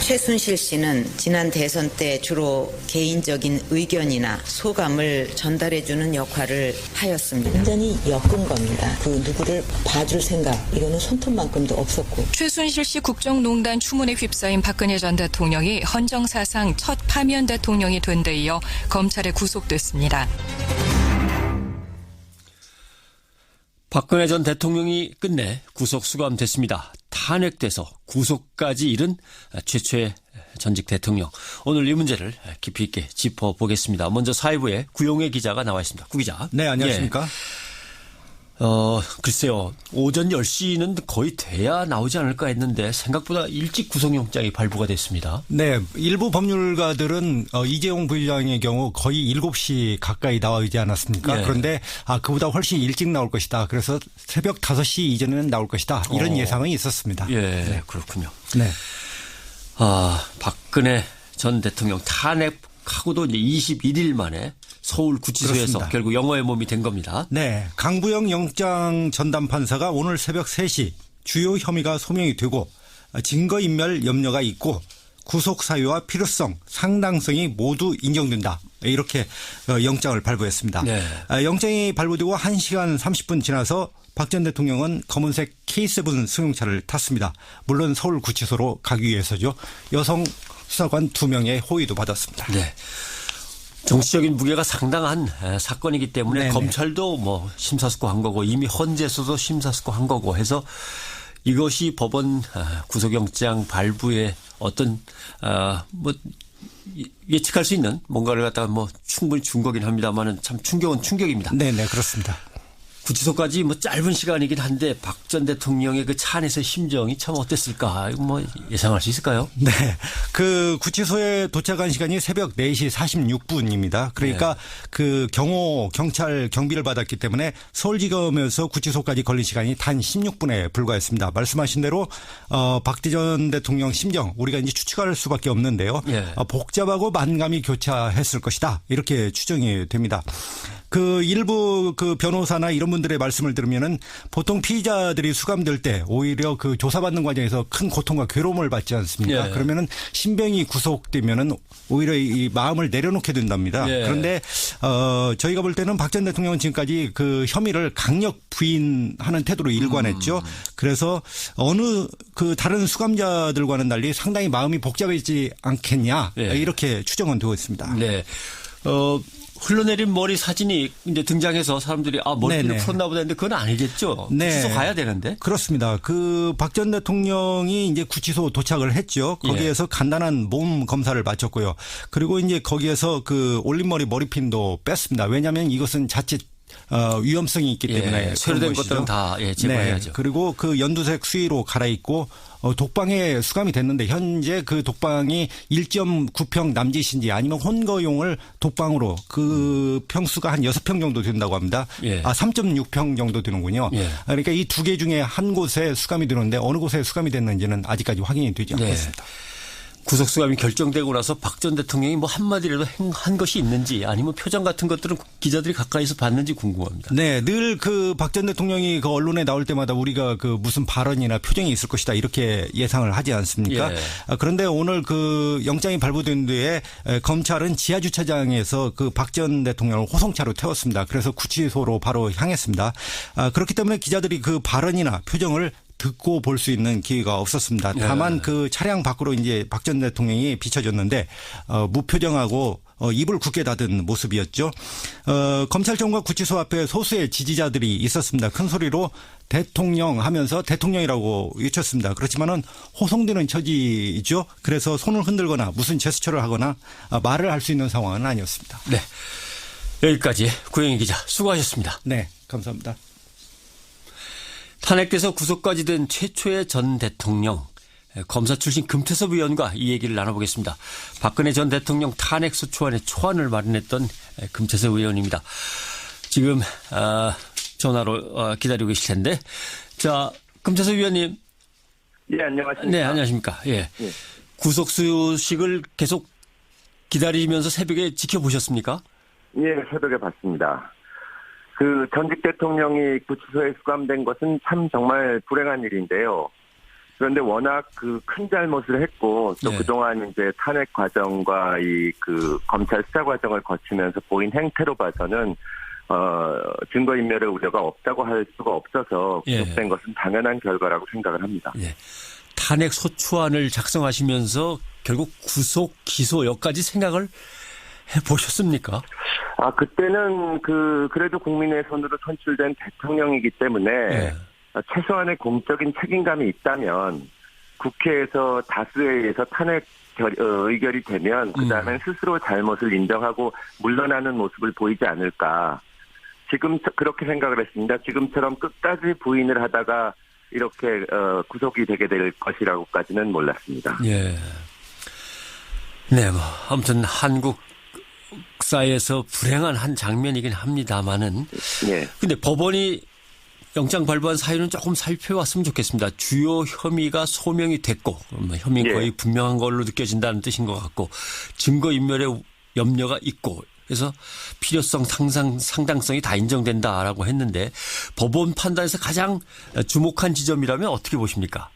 최순실 씨는 지난 대선 때 주로 개인적인 의견이나 소감을 전달해주는 역할을 하였습니다. 완전히 엮은 겁니다. 그 누구를 봐줄 생각 이거는 손톱만큼도 없었고. 최순실 씨 국정농단 추문에 휩싸인 박근혜 전 대통령이 헌정사상 첫 파면 대통령이 된 데 이어 검찰에 구속됐습니다. 박근혜 전 대통령이 끝내 구속 수감됐습니다. 탄핵돼서 구속까지 이른 최초의 전직 대통령. 오늘 이 문제를 깊이 있게 짚어보겠습니다. 먼저 사회부에 구용혜 기자가 나와 있습니다. 구 기자. 네, 안녕하십니까? 글쎄요. 오전 10시는 거의 돼야 나오지 않을까 했는데 생각보다 일찍 구속영장이 발부가 됐습니다. 네, 일부 법률가들은 이재용 부회장의 경우 거의 7시 가까이 나오지 않았습니까? 예. 그런데 그보다 훨씬 일찍 나올 것이다. 그래서 새벽 5시 이전에는 나올 것이다. 이런 예상은 있었습니다. 예, 네. 그렇군요. 네. 박근혜 전 대통령 탄핵하고도 이제 21일 만에 서울 구치소에서 그렇습니다. 결국 영어의 몸이 된 겁니다. 네, 강부영 영장 전담 판사가 오늘 새벽 3시 주요 혐의가 소명이 되고 증거인멸 염려가 있고 구속 사유와 필요성, 상당성이 모두 인정된다. 이렇게 영장을 발부했습니다. 네. 영장이 발부되고 1시간 30분 지나서 박 전 대통령은 검은색 K7 승용차를 탔습니다. 물론 서울 구치소로 가기 위해서죠. 여성 수사관 2명의 호의도 받았습니다. 네. 정치적인 무게가 상당한 사건이기 때문에 네네. 검찰도 뭐 심사숙고한 거고 이미 헌재에서도 심사숙고한 거고 해서 이것이 법원 구속영장 발부에 어떤 뭐 예측할 수 있는 뭔가를 갖다가 뭐 충분히 준 거긴 합니다만은 참 충격은 충격입니다. 네네, 그렇습니다. 구치소까지 뭐 짧은 시간이긴 한데 박 전 대통령의 그 차 안에서의 심정이 참 어땠을까? 이거 뭐 예상할 수 있을까요? 네. 그 구치소에 도착한 시간이 새벽 4시 46분입니다. 그러니까 네. 그 경찰 경비를 받았기 때문에 서울지검에서 구치소까지 걸린 시간이 단 16분에 불과했습니다. 말씀하신 대로 박 전 대통령 심정 우리가 이제 추측할 수밖에 없는데요. 예. 복잡하고 만감이 교차했을 것이다. 이렇게 추정이 됩니다. 그 일부 그 변호사나 이런 분들의 말씀을 들으면은 보통 피의자들이 수감될 때 오히려 그 조사받는 과정에서 큰 고통과 괴로움을 받지 않습니까? 예. 그러면은 신병이 구속되면은 오히려 이 마음을 내려놓게 된답니다. 예. 그런데 저희가 볼 때는 박 전 대통령은 지금까지 그 혐의를 강력 부인하는 태도로 일관했죠. 그래서 어느 그 다른 수감자들과는 달리 상당히 마음이 복잡해지지 않겠냐 예. 이렇게 추정은 되고 있습니다. 네. 흘러내린 머리 사진이 이제 등장해서 사람들이 머리를 네네. 풀었나 보다 했는데 그건 아니겠죠. 네. 구치소 가야 되는데. 그렇습니다. 그 박 전 대통령이 이제 구치소 도착을 했죠. 거기에서 간단한 몸 검사를 마쳤고요. 그리고 이제 거기에서 그 올림머리 머리핀도 뺐습니다. 왜냐하면 이것은 자칫 위험성이 있기 때문에 쇠로된 그런 것이죠. 것들은 다 제거해야죠. 네. 그리고 그 연두색 수의로 갈아입고 독방에 수감이 됐는데 현재 그 독방이 1.9평 남짓인지 아니면 혼거용을 독방으로 그 평수가 한 6평 정도 된다고 합니다. 예. 3.6평 정도 되는군요. 예. 그러니까 이 두 개 중에 한 곳에 수감이 되는데 어느 곳에 수감이 됐는지는 아직까지 확인이 되지 않고 있습니다. 구속수감이 결정되고 나서 박 전 대통령이 뭐 한마디라도 한 것이 있는지 아니면 표정 같은 것들은 기자들이 가까이서 봤는지 궁금합니다. 네, 늘 그 박 전 대통령이 그 언론에 나올 때마다 우리가 그 무슨 발언이나 표정이 있을 것이다 이렇게 예상을 하지 않습니까? 예. 그런데 오늘 그 영장이 발부된 뒤에 검찰은 지하 주차장에서 그 박 전 대통령을 호송차로 태웠습니다. 그래서 구치소로 바로 향했습니다. 그렇기 때문에 기자들이 그 발언이나 표정을 듣고 볼 수 있는 기회가 없었습니다. 다만 그 차량 밖으로 이제 박 전 대통령이 비춰졌는데 무표정하고 입을 굳게 닫은 모습이었죠. 검찰청과 구치소 앞에 소수의 지지자들이 있었습니다. 큰 소리로 대통령 하면서 대통령이라고 외쳤습니다. 그렇지만은 호송되는 처지죠. 그래서 손을 흔들거나 무슨 제스처를 하거나 말을 할 수 있는 상황은 아니었습니다. 네. 여기까지 구영희 기자 수고하셨습니다. 네, 감사합니다. 탄핵돼서 구속까지 된 최초의 전 대통령 검사 출신 금태섭 의원과 이 얘기를 나눠보겠습니다. 박근혜 전 대통령 탄핵소추안의 초안을 마련했던 금태섭 의원입니다. 지금 전화로 기다리고 계실 텐데, 자 금태섭 의원님. 예, 안녕하십니까. 네, 안녕하십니까. 예. 예. 구속 소식을 계속 기다리면서 새벽에 지켜보셨습니까? 예, 새벽에 봤습니다. 그 전직 대통령이 구치소에 수감된 것은 참 정말 불행한 일인데요. 그런데 워낙 그 큰 잘못을 했고 또 네. 그동안 이제 탄핵 과정과 이 그 검찰 수사 과정을 거치면서 보인 행태로 봐서는 증거인멸의 우려가 없다고 할 수가 없어서 예. 구속된 것은 당연한 결과라고 생각을 합니다. 예. 탄핵 소추안을 작성하시면서 결국 구속, 기소 여기까지 생각을 해보셨습니까? 그때는 그래도 국민의 손으로 선출된 대통령이기 때문에 예. 최소한의 공적인 책임감이 있다면 국회에서 다수에 의해서 탄핵 의결이 되면 그다음엔 스스로 잘못을 인정하고 물러나는 모습을 보이지 않을까. 지금 그렇게 생각을 했습니다. 지금처럼 끝까지 부인을 하다가 이렇게 구속이 되게 될 것이라고까지는 몰랐습니다. 예. 네, 뭐 아무튼 한국사에서 불행한 한 장면이긴 합니다만은. 예. 근데 법원이 영장 발부한 사유는 조금 살펴봤으면 좋겠습니다. 주요 혐의가 소명이 됐고, 혐의는 예. 거의 분명한 걸로 느껴진다는 뜻인 것 같고, 증거인멸의 염려가 있고, 그래서 필요성, 상당성이 다 인정된다라고 했는데, 법원 판단에서 가장 주목한 지점이라면 어떻게 보십니까?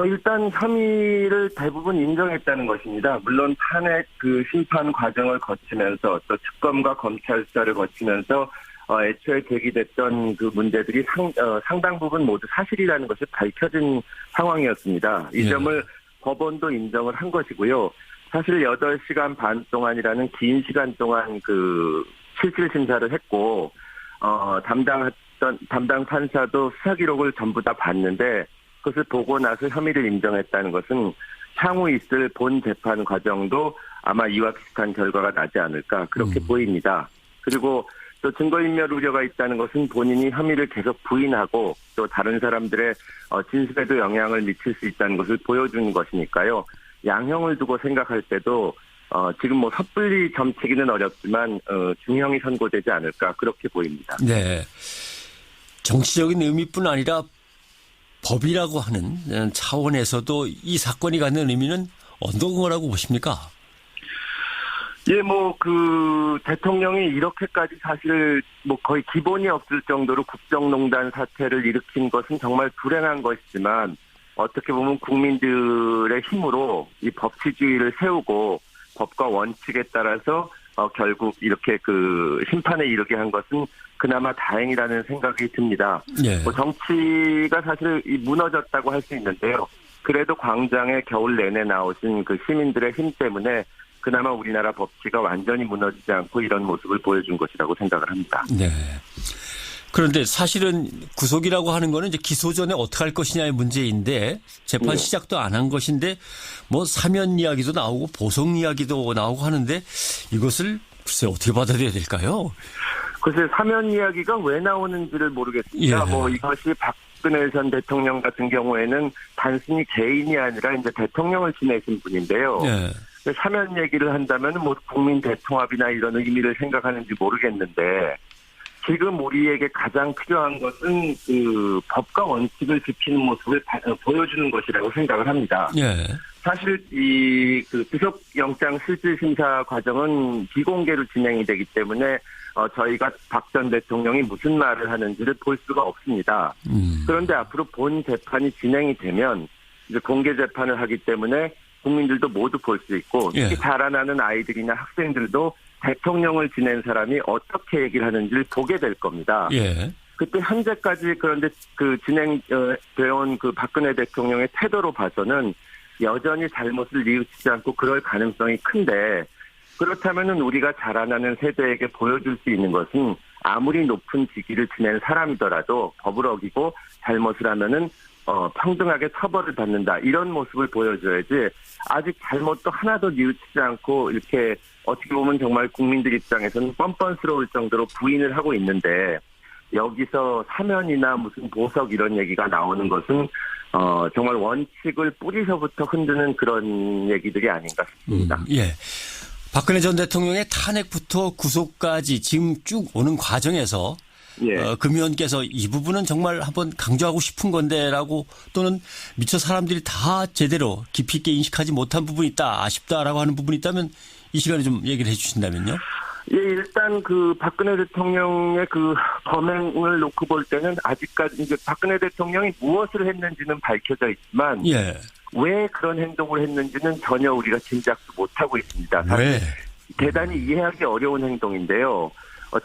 일단 혐의를 대부분 인정했다는 것입니다. 물론 탄핵 심판 과정을 거치면서 또 특검과 검찰 수사를 거치면서 애초에 제기됐던 그 문제들이 상당 부분 모두 사실이라는 것이 밝혀진 상황이었습니다. 이 예. 점을 법원도 인정을 한 것이고요. 사실 8시간 반 동안이라는 긴 시간 동안 실질 심사를 했고, 담당 판사도 수사 기록을 전부 다 봤는데, 그것을 보고 나서 혐의를 인정했다는 것은 향후 있을 본 재판 과정도 아마 이와 비슷한 결과가 나지 않을까, 그렇게 보입니다. 그리고 또 증거인멸 우려가 있다는 것은 본인이 혐의를 계속 부인하고 또 다른 사람들의 진술에도 영향을 미칠 수 있다는 것을 보여주는 것이니까요. 양형을 두고 생각할 때도 지금 뭐 섣불리 점치기는 어렵지만 중형이 선고되지 않을까 그렇게 보입니다. 네. 정치적인 의미뿐 아니라 법이라고 하는 차원에서도 이 사건이 갖는 의미는 어떤 거라고 보십니까? 예, 대통령이 이렇게까지 사실 거의 기본이 없을 정도로 국정농단 사태를 일으킨 것은 정말 불행한 것이지만 어떻게 보면 국민들의 힘으로 이 법치주의를 세우고 법과 원칙에 따라서 결국 이렇게 심판에 이르게 한 것은 그나마 다행이라는 생각이 듭니다. 예. 정치가 사실 무너졌다고 할 수 있는데요. 그래도 광장에 겨울 내내 나오신 시민들의 힘 때문에 그나마 우리나라 법치가 완전히 무너지지 않고 이런 모습을 보여준 것이라고 생각을 합니다. 네. 그런데 사실은 구속이라고 하는 거는 이제 기소 전에 어떻게 할 것이냐의 문제인데 재판 시작도 안 한 것인데 사면 이야기도 나오고 보석 이야기도 나오고 하는데 이것을 글쎄 어떻게 받아들여야 될까요? 글쎄 사면 이야기가 왜 나오는지를 모르겠습니다. 예. 이것이 박근혜 전 대통령 같은 경우에는 단순히 개인이 아니라 이제 대통령을 지내신 분인데요. 예. 사면 얘기를 한다면 국민 대통합이나 이런 의미를 생각하는지 모르겠는데 지금 우리에게 가장 필요한 것은 법과 원칙을 지키는 모습을 보여주는 것이라고 생각을 합니다. 예. 사실 구속영장 실질심사 과정은 비공개로 진행이 되기 때문에 저희가 박 전 대통령이 무슨 말을 하는지를 볼 수가 없습니다. 그런데 앞으로 본 재판이 진행이 되면 이제 공개 재판을 하기 때문에 국민들도 모두 볼 수 있고 특히 예. 자라나는 아이들이나 학생들도 대통령을 지낸 사람이 어떻게 얘기를 하는지를 보게 될 겁니다. 예. 그때 현재까지 그런데 진행되어 온 박근혜 대통령의 태도로 봐서는 여전히 잘못을 뉘우치지 않고 그럴 가능성이 큰데 그렇다면은 우리가 자라나는 세대에게 보여줄 수 있는 것은 아무리 높은 직위를 지낸 사람이더라도 법을 어기고 잘못을 하면은 평등하게 처벌을 받는다. 이런 모습을 보여줘야지 아직 잘못도 하나도 뉘우치지 않고 이렇게 어떻게 보면 정말 국민들 입장에서는 뻔뻔스러울 정도로 부인을 하고 있는데 여기서 사면이나 무슨 보석 이런 얘기가 나오는 것은 정말 원칙을 뿌리서부터 흔드는 그런 얘기들이 아닌가 싶습니다. 예. 박근혜 전 대통령의 탄핵부터 구속까지 지금 쭉 오는 과정에서 예. 금 의원께서 이 부분은 정말 한번 강조하고 싶은 건데라고 또는 미처 사람들이 다 제대로 깊이 있게 인식하지 못한 부분이 있다, 아쉽다라고 하는 부분이 있다면 이 시간에 좀 얘기를 해 주신다면요. 예, 일단 그 박근혜 대통령의 그 범행을 놓고 볼 때는 아직까지 이제 박근혜 대통령이 무엇을 했는지는 밝혀져 있지만 예. 왜 그런 행동을 했는지는 전혀 우리가 짐작도 못하고 있습니다. 사실 왜? 대단히 이해하기 어려운 행동인데요.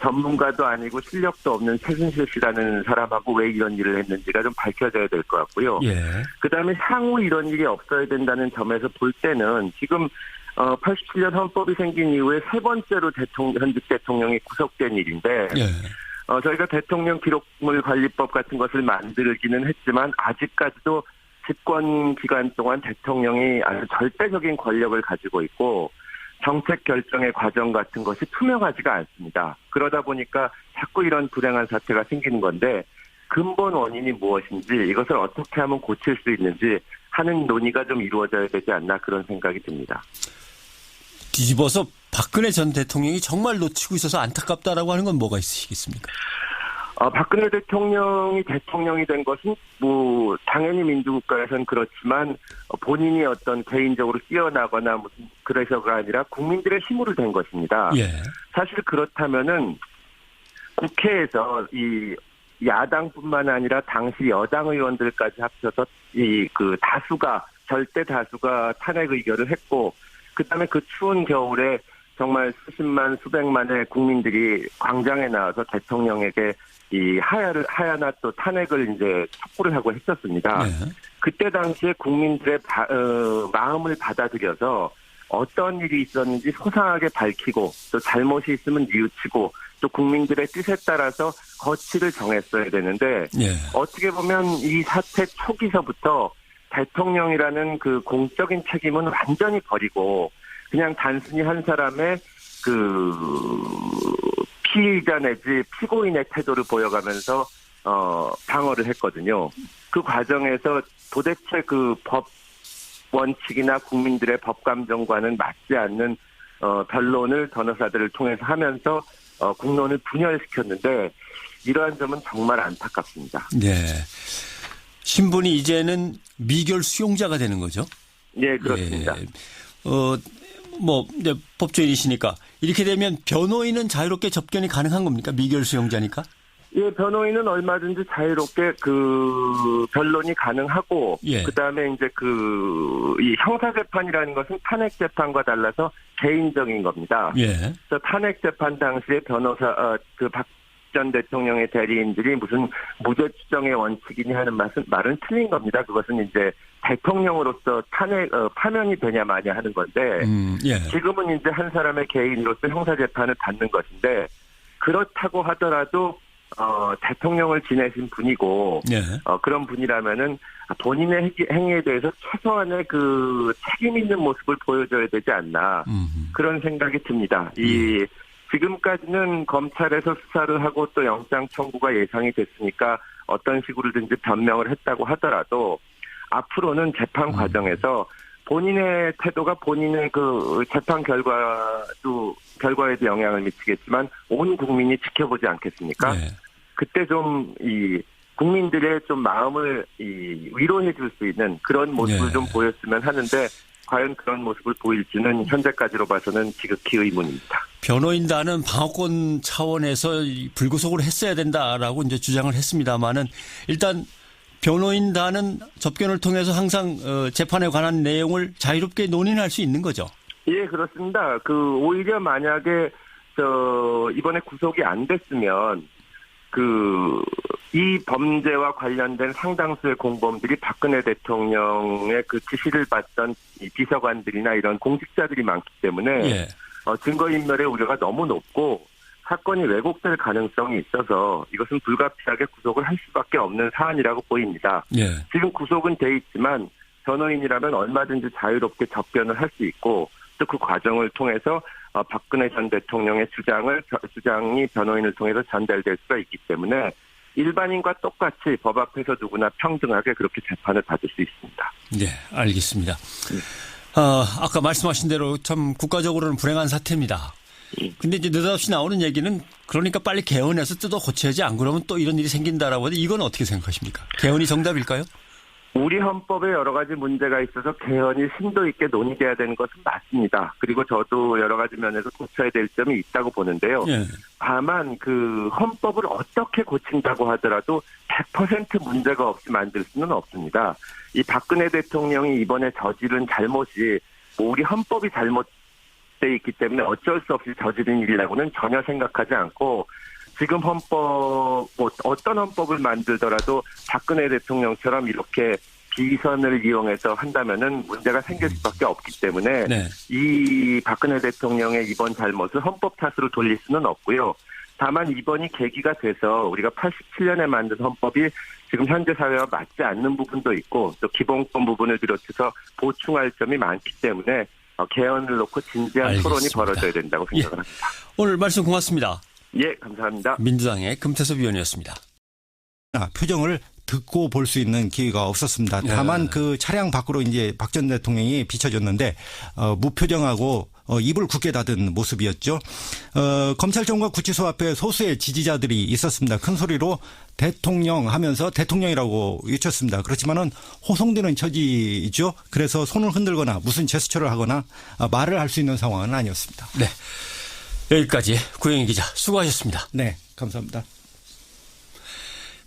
전문가도 아니고 실력도 없는 최순실 씨라는 사람하고 왜 이런 일을 했는지가 좀 밝혀져야 될 것 같고요. 예. 그다음에 향후 이런 일이 없어야 된다는 점에서 볼 때는 지금 87년 헌법이 생긴 이후에 세 번째로 현직 대통령이 구속된 일인데 예. 저희가 대통령 기록물 관리법 같은 것을 만들기는 했지만 아직까지도 집권 기간 동안 대통령이 아주 절대적인 권력을 가지고 있고 정책 결정의 과정 같은 것이 투명하지가 않습니다. 그러다 보니까 자꾸 이런 불행한 사태가 생기는 건데 근본 원인이 무엇인지 이것을 어떻게 하면 고칠 수 있는지 하는 논의가 좀 이루어져야 되지 않나 그런 생각이 듭니다. 뒤집어서 박근혜 전 대통령이 정말 놓치고 있어서 안타깝다라고 하는 건 뭐가 있으시겠습니까? 박근혜 대통령이 대통령이 된 것은 뭐 당연히 민주국가에서는 그렇지만 본인이 어떤 개인적으로 뛰어나거나 무슨 그래서가 아니라 국민들의 힘으로 된 것입니다. 예. 사실 그렇다면은 국회에서 이 야당뿐만 아니라 당시 여당 의원들까지 합쳐서 이 그 다수가 절대 다수가 탄핵 의결을 했고 그다음에 그 추운 겨울에 정말 수십만 수백만의 국민들이 광장에 나와서 대통령에게 이 하야나 또 탄핵을 이제 촉구를 하고 했었습니다. 네. 그때 당시에 국민들의 마음을 받아들여서 어떤 일이 있었는지 소상하게 밝히고 또 잘못이 있으면 뉘우치고 또 국민들의 뜻에 따라서 거취를 정했어야 되는데 예. 어떻게 보면 이 사태 초기서부터 대통령이라는 그 공적인 책임은 완전히 버리고 그냥 단순히 한 사람의 그 피의자 내지 피고인의 태도를 보여가면서 방어를 했거든요. 그 과정에서 도대체 그 법 원칙이나 국민들의 법 감정과는 맞지 않는 변론을 변호사들을 통해서 하면서 국론을 분열시켰는데 이러한 점은 정말 안타깝습니다. 네. 신분이 이제는 미결 수용자가 되는 거죠? 예, 그렇습니다. 예. 이제 법조인이시니까 이렇게 되면 변호인은 자유롭게 접견이 가능한 겁니까? 미결 수용자니까? 예, 변호인은 얼마든지 자유롭게 그 변론이 가능하고, 예. 그 다음에 이제 이 형사재판이라는 것은 탄핵재판과 달라서 개인적인 겁니다. 예. 그래서 탄핵재판 당시에 박 전 대통령의 대리인들이 무슨 무죄 추정의 원칙이니 하는 말은 틀린 겁니다. 그것은 이제 대통령으로서 파면이 되냐 마냐 하는 건데, 예. 지금은 이제 한 사람의 개인으로서 형사재판을 받는 것인데, 그렇다고 하더라도 대통령을 지내신 분이고 예. 그런 분이라면은 본인의 행위에 대해서 최소한의 그 책임 있는 모습을 보여줘야 되지 않나 그런 생각이 듭니다. 지금까지는 검찰에서 수사를 하고 또 영장 청구가 예상이 됐으니까 어떤 식으로든지 변명을 했다고 하더라도 앞으로는 재판 과정에서 본인의 태도가 본인의 그 재판 결과에도 영향을 미치겠지만 온 국민이 지켜보지 않겠습니까? 네. 그때 좀 국민들의 좀 마음을 위로해 줄 수 있는 그런 모습을 네. 좀 보였으면 하는데 과연 그런 모습을 보일지는 현재까지로 봐서는 지극히 의문입니다. 변호인단은 방어권 차원에서 불구속을 했어야 된다라고 이제 주장을 했습니다만은 일단 변호인단은 접견을 통해서 항상 재판에 관한 내용을 자유롭게 논의할 수 있는 거죠. 예, 그렇습니다. 오히려 만약에 이번에 구속이 안 됐으면 이 범죄와 관련된 상당수의 공범들이 박근혜 대통령의 그 지시를 받던 이 비서관들이나 이런 공직자들이 많기 때문에 예. 증거인멸의 우려가 너무 높고 사건이 왜곡될 가능성이 있어서 이것은 불가피하게 구속을 할 수밖에 없는 사안이라고 보입니다. 예. 지금 구속은 돼 있지만 변호인이라면 얼마든지 자유롭게 접견을 할 수 있고 또 그 과정을 통해서 박근혜 전 대통령의 주장이 변호인을 통해서 전달될 수가 있기 때문에 일반인과 똑같이 법 앞에서 누구나 평등하게 그렇게 재판을 받을 수 있습니다. 네, 알겠습니다. 아까 말씀하신 대로 참 국가적으로는 불행한 사태입니다. 근데 이제 느닷없이 나오는 얘기는 그러니까 빨리 개헌해서 뜯어 고쳐야지 안 그러면 또 이런 일이 생긴다라고 하는데 이건 어떻게 생각하십니까? 개헌이 정답일까요? 우리 헌법에 여러 가지 문제가 있어서 개헌이 심도 있게 논의돼야 되는 것은 맞습니다. 그리고 저도 여러 가지 면에서 고쳐야 될 점이 있다고 보는데요. 예. 다만 그 헌법을 어떻게 고친다고 하더라도 100% 문제가 없이 만들 수는 없습니다. 이 박근혜 대통령이 이번에 저지른 잘못이 우리 헌법이 잘못돼 있기 때문에 어쩔 수 없이 저지른 일이라고는 전혀 생각하지 않고 지금 헌법, 어떤 헌법을 만들더라도 박근혜 대통령처럼 이렇게 비선을 이용해서 한다면은 문제가 생길 수밖에 없기 때문에 네. 이 박근혜 대통령의 이번 잘못을 헌법 탓으로 돌릴 수는 없고요. 다만 이번이 계기가 돼서 우리가 87년에 만든 헌법이 지금 현재 사회와 맞지 않는 부분도 있고 또 기본권 부분을 비롯해서 보충할 점이 많기 때문에 개헌을 놓고 진지한 알겠습니다. 토론이 벌어져야 된다고 생각을 합니다. 오늘 말씀 고맙습니다. 예, 감사합니다. 민주당의 금태섭 의원이었습니다. 표정을 듣고 볼 수 있는 기회가 없었습니다. 다만 그 차량 밖으로 이제 박 전 대통령이 비춰졌는데 무표정하고 입을 굳게 닫은 모습이었죠. 검찰청과 구치소 앞에 소수의 지지자들이 있었습니다. 큰 소리로 대통령 하면서 대통령이라고 외쳤습니다. 그렇지만은 호송되는 처지죠. 그래서 손을 흔들거나 무슨 제스처를 하거나 말을 할 수 있는 상황은 아니었습니다. 네. 여기까지 구영희 기자 수고하셨습니다. 네, 감사합니다.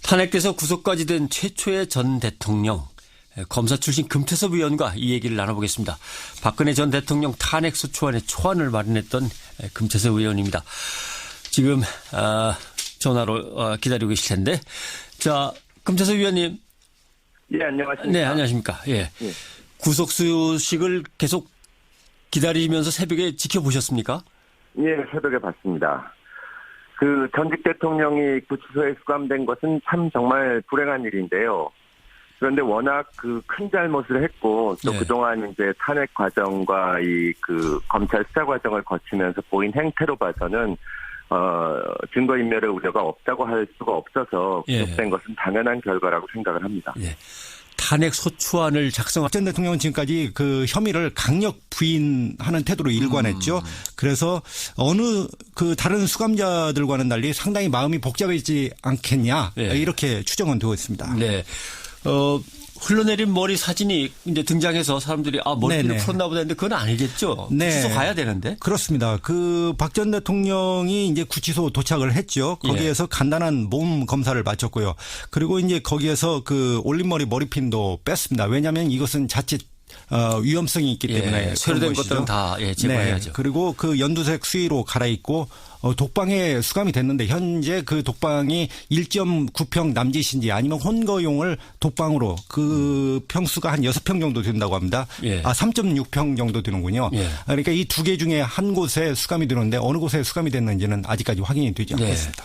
탄핵돼서 구속까지 된 최초의 전 대통령, 검사 출신 금태섭 의원과 이 얘기를 나눠보겠습니다. 박근혜 전 대통령 탄핵소추안의 초안을 마련했던 금태섭 의원입니다. 지금 전화로 기다리고 계실 텐데, 자, 금태섭 의원님. 예, 안녕하십니까. 네, 안녕하십니까. 예. 예. 구속 소식을 계속 기다리면서 새벽에 지켜보셨습니까? 예, 새벽에 봤습니다. 그 전직 대통령이 구치소에 수감된 것은 참 정말 불행한 일인데요. 그런데 워낙 그 큰 잘못을 했고 또 예. 그동안 이제 탄핵 과정과 이 그 검찰 수사 과정을 거치면서 보인 행태로 봐서는 증거인멸의 우려가 없다고 할 수가 없어서 구속된 것은 당연한 결과라고 생각을 합니다. 예. 탄핵 소추안을 작성한 박 전 대통령은 지금까지 그 혐의를 강력 부인하는 태도로 일관했죠. 그래서 어느 그 다른 수감자들과는 달리 상당히 마음이 복잡해지지 않겠냐 이렇게 추정은 되고 있습니다. 네. 흘러내린 머리 사진이 이제 등장해서 사람들이 머리를 풀었나 보다 했는데 그건 아니겠죠. 네. 구치소 가야 되는데. 그렇습니다. 그 박 전 대통령이 이제 구치소 도착을 했죠. 거기에서 간단한 몸 검사를 마쳤고요. 그리고 이제 거기에서 그 올림머리 머리핀도 뺐습니다. 왜냐하면 이것은 자칫 위험성이 있기 때문에. 새로 된 것들은 다 제거해야죠. 네. 그리고 그 연두색 수의로 갈아입고 독방에 수감이 됐는데 현재 그 독방이 1.9평 남짓인지 아니면 혼거용을 독방으로 그 평수가 한 6평 정도 된다고 합니다. 3.6평 정도 되는군요. 그러니까 이 두 개 중에 한 곳에 수감이 되는데 어느 곳에 수감이 됐는지는 아직까지 확인이 되지 않겠습니다.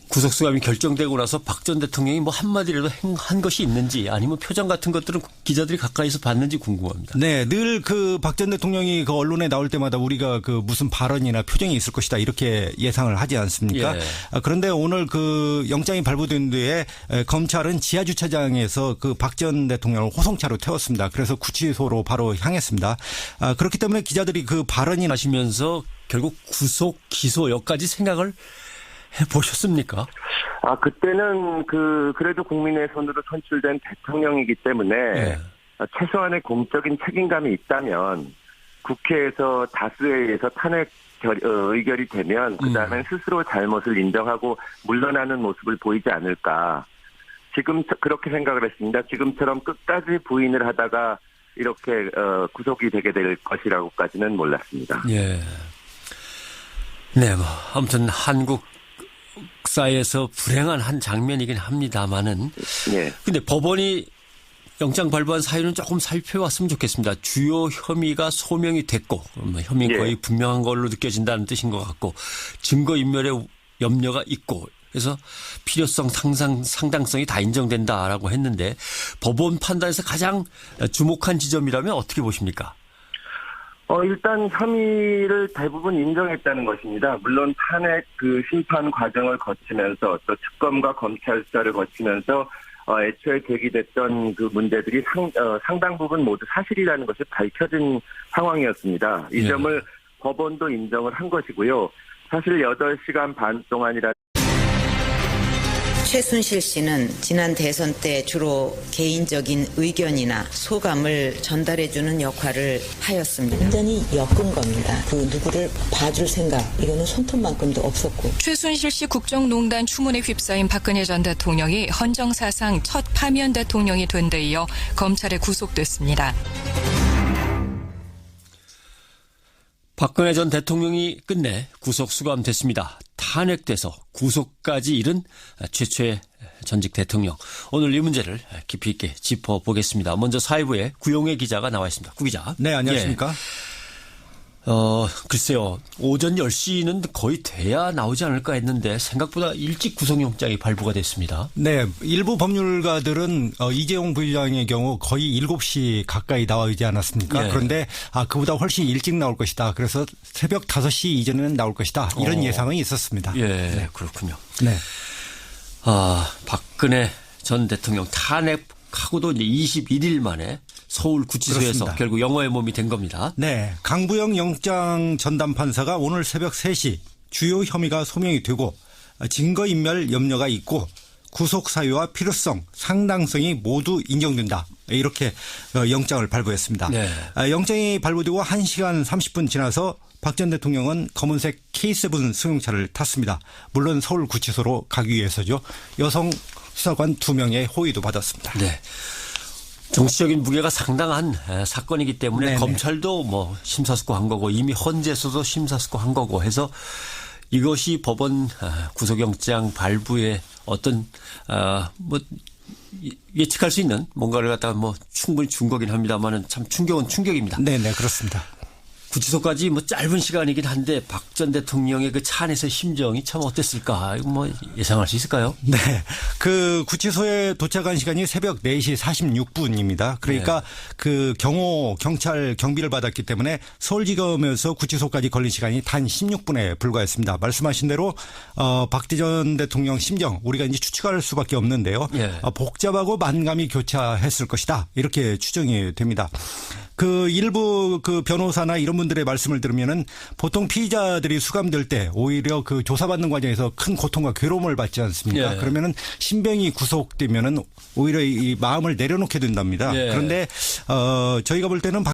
구속 수감이 결정되고 나서 박 전 대통령이 뭐 한마디라도 한 것이 있는지 아니면 표정 같은 것들은 기자들이 가까이서 봤는지 궁금합니다. 네, 늘 그 박 전 대통령이 그 언론에 나올 때마다 우리가 그 무슨 발언이나 표정이 있을 것이다 이렇게 예상을 하지 않습니까? 그런데 오늘 그 영장이 발부된 뒤에 검찰은 지하 주차장에서 그 박 전 대통령을 호송차로 태웠습니다. 그래서 구치소로 바로 향했습니다. 그렇기 때문에 기자들이 그 발언이 하시면서 결국 구속 기소 여기까지 생각을 해보셨습니까? 그때는 그래도 국민의 손으로 선출된 대통령이기 때문에 최소한의 공적인 책임감이 있다면 국회에서 다수에 의해서 탄핵 의결이 되면 그다음에 스스로 잘못을 인정하고 물러나는 모습을 보이지 않을까. 지금 그렇게 생각을 했습니다. 지금처럼 끝까지 부인을 하다가 이렇게 구속이 되게 될 것이라고까지는 몰랐습니다. 네, 뭐 아무튼 한국 사회에서 불행한 한 장면이긴 합니다만은. 근데 법원이 영장 발부한 사유는 조금 살펴봤으면 좋겠습니다. 주요 혐의가 소명이 됐고, 혐의 거의 분명한 걸로 느껴진다는 뜻인 것 같고, 증거인멸의 염려가 있고, 그래서 필요성, 상당성이 다 인정된다라고 했는데, 법원 판단에서 가장 주목한 지점이라면 어떻게 보십니까? 일단 혐의를 대부분 인정했다는 것입니다. 물론 탄핵 그 심판 과정을 거치면서 또 특검과 검찰 수사를 거치면서 애초에 제기됐던 그 문제들이 상당 부분 모두 사실이라는 것이 밝혀진 상황이었습니다. 이 점을 법원도 인정을 한 것이고요. 사실 8시간 반 동안이라 최순실 씨는 지난 대선 때 주로 개인적인 의견이나 소감을 전달해주는 역할을 하였습니다. 완전히 엮은 겁니다. 그 누구를 봐줄 생각 이거는 손톱만큼도 없었고. 최순실 씨 국정농단 추문에 휩싸인 박근혜 전 대통령이 헌정사상 첫 파면 대통령이 된 데 이어 검찰에 구속됐습니다. 박근혜 전 대통령이 끝내 구속 수감됐습니다. 탄핵돼서 구속까지 이른 최초의 전직 대통령. 오늘 이 문제를 깊이 있게 짚어보겠습니다. 먼저 사회부의 구용혜 기자가 나와 있습니다. 구 기자. 네, 안녕하십니까? 글쎄요. 오전 10시는 거의 돼야 나오지 않을까 했는데 생각보다 일찍 구속영장이 발부가 됐습니다. 네, 일부 법률가들은 이재용 부회장의 경우 거의 7시 가까이 나와 있지 않았습니까? 네. 그런데 그보다 훨씬 일찍 나올 것이다. 그래서 새벽 5시 이전에는 나올 것이다. 이런 예상은 있었습니다. 예, 네. 그렇군요. 네. 박근혜 전 대통령 탄핵하고도 이제 21일 만에 서울구치소에서 그렇습니다. 결국 영어의 몸이 된 겁니다. 네, 강부영 영장 전담 판사가 오늘 새벽 3시 주요 혐의가 소명이 되고 증거인멸 염려가 있고 구속 사유와 필요성, 상당성이 모두 인정된다. 이렇게 영장을 발부했습니다. 네. 영장이 발부되고 1시간 30분 지나서 박 전 대통령은 검은색 K7 승용차를 탔습니다. 물론 서울구치소로 가기 위해서죠. 여성 수사관 2명의 호의도 받았습니다. 네. 정치적인 무게가 상당한 사건이기 때문에 네네. 검찰도 뭐 심사숙고한 거고 이미 헌재에서도 심사숙고한 거고 해서 이것이 법원 구속영장 발부에 어떤 뭐 예측할 수 있는 뭔가를 갖다가 뭐 충분히 준 거긴 합니다만은 참 충격은 충격입니다. 네네, 그렇습니다. 구치소까지 뭐 짧은 시간이긴 한데 박 전 대통령의 그 차 안에서의 심정이 참 어땠을까? 이거 뭐 예상할 수 있을까요? 네. 그 구치소에 도착한 시간이 새벽 4시 46분입니다. 그러니까 그 경찰 경비를 받았기 때문에 서울지검에서 구치소까지 걸린 시간이 단 16분에 불과했습니다. 말씀하신 대로 박 전 대통령 심정 우리가 이제 추측할 수밖에 없는데요. 예. 복잡하고 만감이 교차했을 것이다. 이렇게 추정이 됩니다. 그 일부 그 변호사나 이런 분들의 말씀을 들으면은 보통 피의자들이 수감될 때 오히려 그 조사받는 과정에서 큰 고통과 괴로움을 받지 않습니까? 예. 그러면은 신병이 구속되면은 오히려 이 마음을 내려놓게 된답니다. 예. 그런데 저희가 볼 때는